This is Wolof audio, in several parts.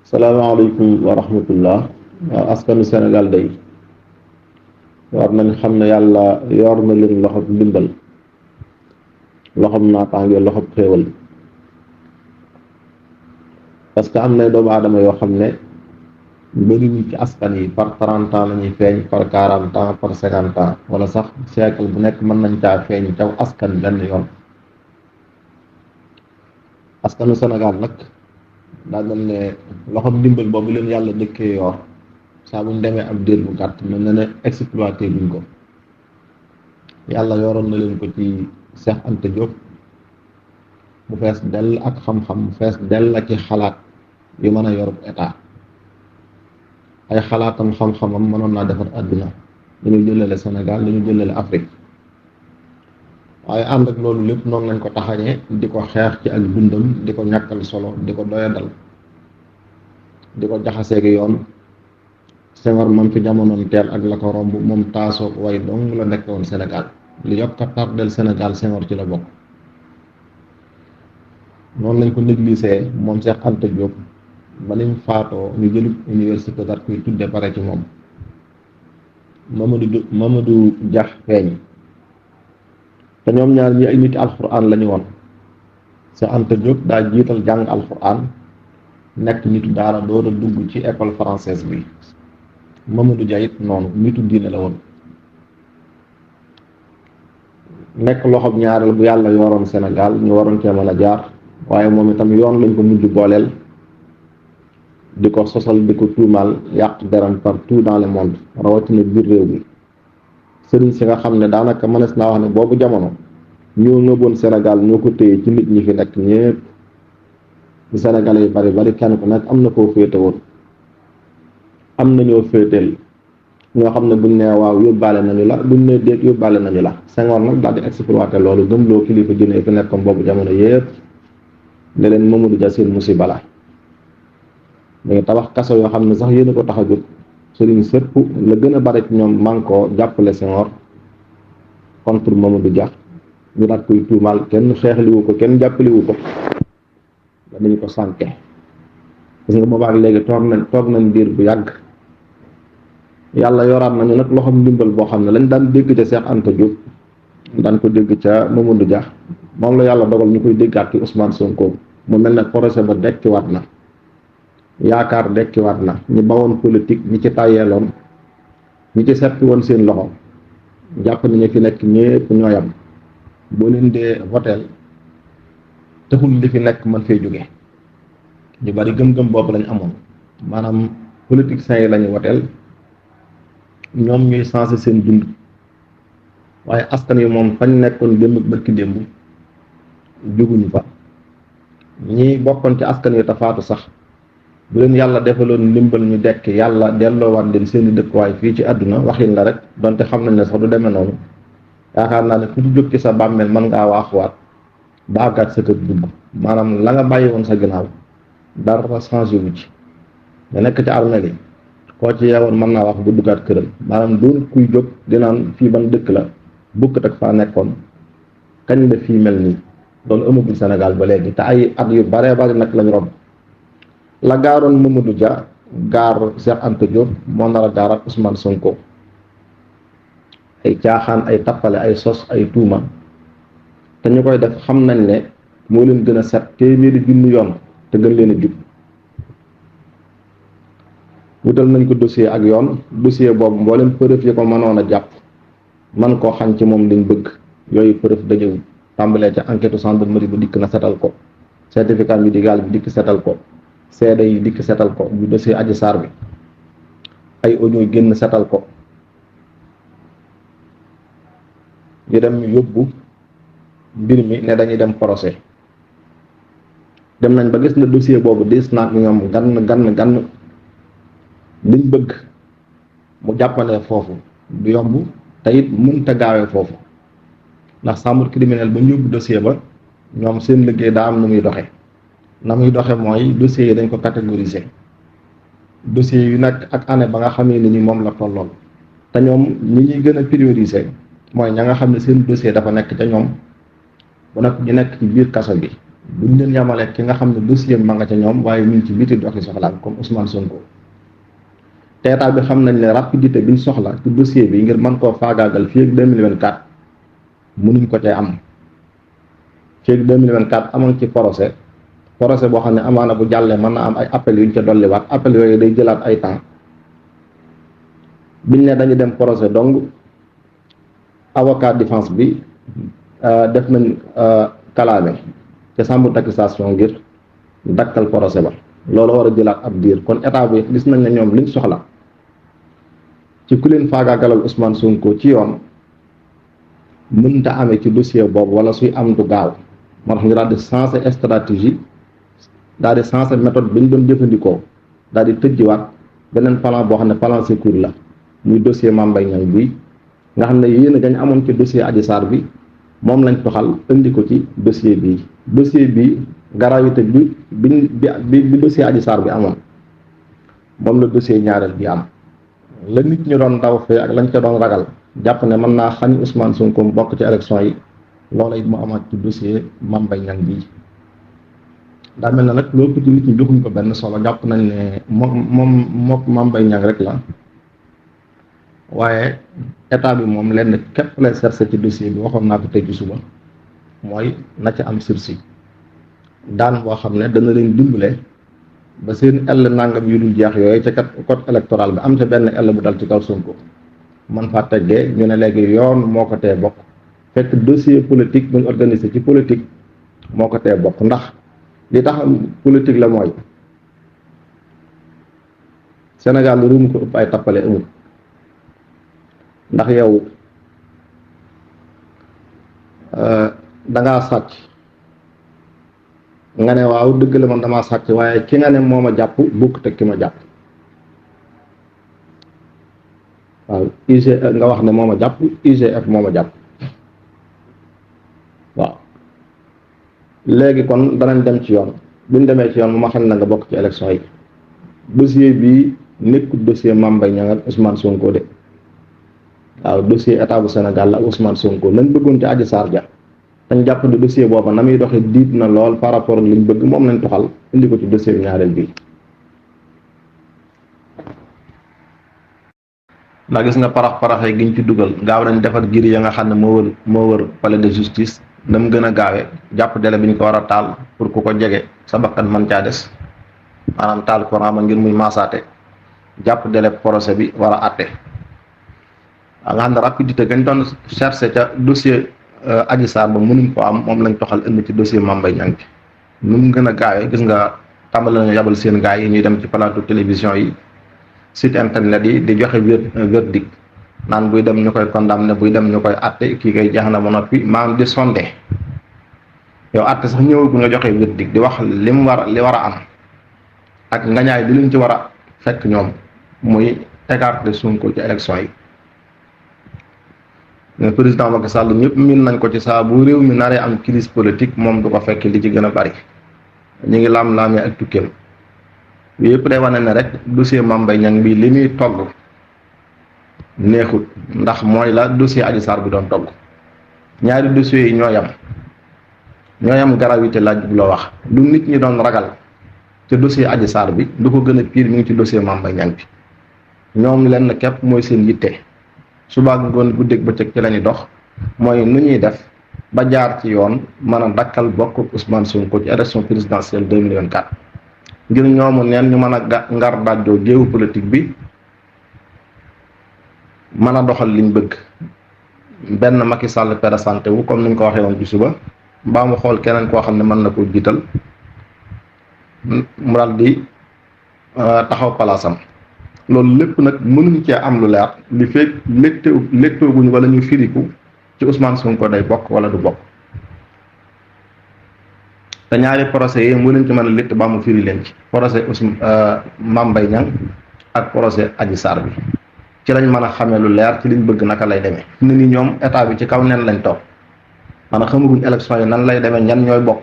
salaamaaleykum wa rahmatullah. waaw askanu Sénégal day war nañ xam ne yàlla yor na leen loxob ndimbal, loxob naataange, loxob xéewal. parce que am na doomu aadama yoo xam ne bëri ñu ci askan yi par 30 ans la ñuy feeñ, par 40 ans, par 50 ans, wala sax siècle bu nekk mën nañ caa feeñ caw askan benn yoon. askanu Sénégal nag daa mel ne loxob ndimbal boobu leen yàlla dëkkee yor saa buñ demee ab diir bu gàtt mel na ne exploité buñ ko. yàlla yoroon na leen ko ci Cheikh Anta Diop mu fees dell ak xam-xam, mu fees dell ak i xalaat yu mën a yorub état. ay xalaatam xam-xamam mënoon naa defar àdduna, dañu jëlale Sénégal, dañu jëlale Afrique. waaye ànd ak loolu lépp noonu lañ ko taxañee di ko xeex ci ak dundam, di ko ñàkkal solo, di ko doyadal, di ko jaxaseegi yoon. Senghor moom fi jamonoon teel ak la ko romb moom taasoo way dong la nekk woon Sénégal. li yokk a tardel Sénégal Senghor ci la bokk. noonu lañ ko négligé moom Cheikh Anta Diop ba nim faatoo ñu jëlub université daat koy tudde pare ci moom. Mamadou Dia feeñ te ñoom ñaar ñi ay niti alxuraan lañu woon. Cheikh Anta Diop daa jiital jàng alxuraan, nekk nitu daara door a dugg ci école française bi. Mamadou Dia it noonu nitu diine la woon, nekk loxob ñaareel bu yàlla yoroon Sénégal, ñu waroon cee mën a jaar. waaye moom itam yoon lañ ko mujj booleel, di ko sosal, di ko tuumaal, yàq deram partout dans le monde, rawatina biir réew mi. sëriñ si nga xam ne daanaka mënees naa wax ne boobu jamono ñoo ngëboon Sénégal, ñoo ko téye ci nit ñi fi nekk ñépp. ci Sénégal yi bari kenn ku nekk am na koo féete woon, am na ñoo féeteel ñoo xam ne buñ nee waaw yóbbaale nañu la, buñ nee déet yóbbaale nañu la. Senghor nag daal di exploité loolu, gëmloo kilifa diine fi nekkoon boobu jamono yépp ne leen Mamadou Dia seen musiba la. dañu tabax kaso yoo xam ne sax yéen a ko tax a jóg. sëriñ sëpp la gën a bari ci ñoom man koo jàppale Senghor contre Mamadou Dia. ñu daat koy tuumaal, kenn xeexliwu ko, kenn jàppaliwu ko, ba dañu ko sànke. parce que boobaak léegi toog nañ diir bu yàgg. yàlla yoraat nañu nag loxoom ndimbal boo xam ne lañ daan dégg ca Cheikh Anta Diop daan ko dégg ca Mamadou Dia, moom la yàlla dogal ñu koy déggaat ci Ousmane Sonko. mu mel ne projet ba dekkiwaat na, yaakaar dekkiwaat na. ñi bawoon politique, ñi ci tàyyeeloon, ñi ci seppi woon seen loxo, jàpp nañu fi nekk ñépp ñoo yam. boo leen dee voteel taxul li fi nekk mën fee jóge. ñu bari gëm-gëm boobu lañ amoon, maanaam politiciens yi lañu voteel, ñoom ñuy sensé seen dund. waaye askan yi moom fañ nekkoon démb ak barki démb jóguñu fa. ñi bokkoon ci askan yi te faatu sax bu leen yàlla defaloon ndimbal ñu dekk, yàlla delloowaat leen seeni dëkkuwaay fii ci àdduna, waxin la rek, donte xam nañ ne sax du demee noonu. yaakaar naa ne ku ci jóg ci sa bàmmeel mën ngaa waaxuwaat ba àggaat sa kër dugg, maanaam la nga bàyyi woon sa ginnaaw dara changé wu ci. nga nekk ci armeel yi koo ci yeewoon mën naa wax bu duggaat këram, maanaam doon kuy jóg dinaan fii ban dëkk la bukkat ak faa nekkoon, kañ la fii mel nii. loolu amagul Sénégal ba léegi, te ay at yu baree bari nag lañ rob. la gaaroon Mamadou Dia gaar Cheikh Anta Diop moo nar a gaaraat Ousmane Sonko. ay caaxaan, ay tappale, ay sos, ay tuuma, te ñu koy def xam nañ ne moo leen gën a set téeméeri junni yoon te gën leen a jub. wutal nañ ko dossier ak yoon, dossier boobu mboolem preuve yi ko mënoon a jàpp man koo xañ ci moom liñ bëgg, yooyu preuve dajewul. tàmbalee ca enquête gendarmerie bu dikk na setal ko, certificat médical bi dikk setal ko, seede yi dikk setal ko, bu dossier Adji Sarr bi ay audio génn setal ko. ñu dem yóbbu mbir mi ne dañuy dem procès. dem nañ ba gis na dossier boobu diis naag ñoom gann liñ bëgg mu jàppandee foofu du yomb, te it mënta gaawee foofu. ndax chambre criminelle ba ñu yóbbu dossier ba ñoom seen liggéey daa am nu muy doxe. na muy doxe mooy dossiers yi dañ ko catégoriser, dossiers yu nekk ak année ba nga xamee ni moom la tollool. te ñoom ñi ñuy gën a prioriser mooy ña nga xam ne seen dossier dafa nekk ca ñoom bu nag ñu nekk ci biir kaso bi, buñ leen yamale ki nga xam ne dossier ma nga ca ñoom waaye ñu ngi ci biti doxi soxlaam comme Ousmane Sonko te état bi xam nañ ne rapidité biñ soxla ci dossier bi ngir mën koo faagaagal fii ak 2024 mënuñ ko cee am fii ak 2024 amoon ci procès boo xam ne amaana bu jàllee mën na am ay appel yuñ ca dolliwaat appel yooyu day jëlaat ay temps biñ ne dañu dem procès donc avocat défense bi def nañ kalaame te chambre d'accusation ngir dakkal procès ba loolu war a jëlaat ab diir kon état bi gis nañ ne ñoom liñ soxla ci ku leen faagaagalal Ousmane Sonko ci yoon mënta amee ci dossier boobu wala suy am du gaaw moo tax ñu daal di changer stratégie daal di changer méthode bi ñu doon jëfandikoo daal di tëjjiwaat beneen plan boo xam ne plan secours la muy dossier Mame Mbaye Niang bi nga xam ne yéen a dañ amoon ci dossier Adji Sarr bi moom lañ toxal indi ko ci dossier bii gravité bi dossier Adji Sarr bi amoon moom la dossier ñaareel bi am la nit ñu doon daw fee ak lañ ca doon ragal jàpp ne mën naa xañ Ousmane Sonko mu bokk ci élection yi loola it mu amaat ci dossier Mame Mbaye Niang bii daa mel na nag loolu ci nit ñi joxuñ ko benn solo jàpp nañ ne moom Mame Mbaye Niang rek la waaye état bi moom lenn képp lay cherché ci dossier bi waxoon naa ko tey ci suba mooy na ca am sursis daan boo xam ne dana leen dimbale ba seen ell nangam yu dul jeex yooyu ca kat code électoral bi am ca benn ell bu dal ci kaw Sonko man faa teggee ñu ne léegi yoon moo ko tee bokk fekk dossier politique buñ organisé ci politique moo ko tee bokk ndax li tax politique la mooy Sénégal lu mu ko ëpp ay tappale amul ndax yow dangaa sàcc nga ne waaw dëgg la man damaa sàcc waaye ki nga ne moo ma jàpp bukk te ki ma jàpp waaw IGF nga wax ne moo ma jàpp IGF moo ma jàpp waaw léegi kon danañ dem ci yoon buñ demee ci yoon mu ma xam na nga bokk ci élection yi dossier bii nekkul dossier Mame Mbaye Niang ak Ousmane Sonko de waaw dossier état bu Sénégal la ak Ousmane Sonko lañ bëggoon ci Adji Sarr ja dañ jàpp ne dossier booba na muy doxee diit na lool par rapport ak liñ bëgg moom lañ toxal indi ko ci dossier bi ñaareel bi ndax gis nga paraxee giñ ci dugal gaaw nañ defar giri ya nga xam ne moo wër palais de justice na mu gën a gaawee jàpp délai bi ñu ko war a taal pour ku ko jege sa bakkan mën caa des maanaam taal courant ma ngir muy maasaate jàpp délai procès bi war a àtte nga xam ne rapidité gañ doon cherché ca dossier Adji Sarr ba mënuñ ko am moom lañ toxal indi ci dossier Mame Mbaye Niang bi nu mu gën a gaawee gis nga tàmbali nañu yabal seen gaay yi ñuy dem ci plateau télévision yi site internet yi di joxe verdict naan buy dem ñu koy condamné buy dem ñu koy àtte kii koy jeex na ba noppi maanaam di sondé yow àtte sax ñëwagul nga joxe verdict di wax li war a am ak ngañaay bi luñ ci war a fekk ñoom muy écarté Sonko ci élection yi mais président Macky Sall ñëpp miin nañ ko ci saa bu réew mi naree am crise politique moom du ko fekk li ci gën a bari ñu ngi laam-laamee ak tukkeem bi yëpp day wane ne rek dossier Mame Mbaye Niang bi li muy togg neexut ndax mooy la dossier Adji Sarr bi doon togg ñaari dossiers yi ñoo yam gravité la jubloo wax lu nit ñi doon ragal ci dossier Adji Sarr bi lu ko gën a pire mi ngi ci dossier Mame Mbaye Niang bi ñoom lenn képp mooy seen yitte suba ngoon guddeeg bëccëg ci lañuy dox mooy nu ñuy def ba jaar ci yoon mën a dakkal bokk Ousmane Sonko ci élection présidentielle 2024 ngir ñoomu neen ñu mën a ngar dajjoo géewu politique bi mën a doxal liñ bëgg benn Macky Sall présenté wu comme niñ ko waxee woon ci suba mbaa mu xool keneen koo xam ne mën na ko jiital mu daal di taxaw palaasam loolu lépp nag mënuñ cee am lu leer li fekk léttooguñ wala ñu firiku ci Ousmane Sonko day bokk wala du bokk te ñaari procès yi mënuñ ci mën a létt ba mu firi leen ci procès Mame Mbaye Niang ak procès Adji Sarr bi ci lañ mën a xamee lu leer ci liñ bëgg naka lay demee ne ni ñoom état bi ci kaw nen lañ toog maanaam xamaguñ élection yi nan lay demee ñan ñooy bokk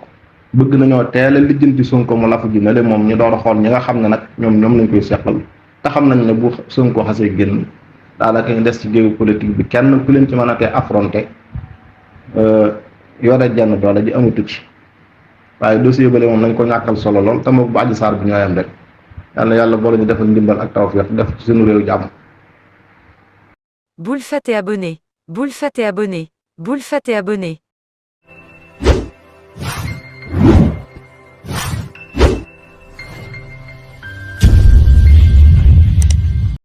bëgg nañoo teel a lijjanti Sonko mu lafu ji na le moom ñu door a xool ñi nga xam ne nag ñoom lañ koy seqal te xam nañ ne bu Sonko xasee génn daanaka ñu des ci géewu politique bi kenn ku leen ci mën a tee affronté yore jenn doole ji amatu ci waaye dossier bële moom nañ ko ñàkkal solo lool te moom bu Adji Sarr bi ñooyam rek yàlla yàlla boole ñu defal ndimbal ak tawfiq def ci suñu réew jàmm. Boules Fat et abonné. Boules Fat et abonné. Boules Fat et abonné.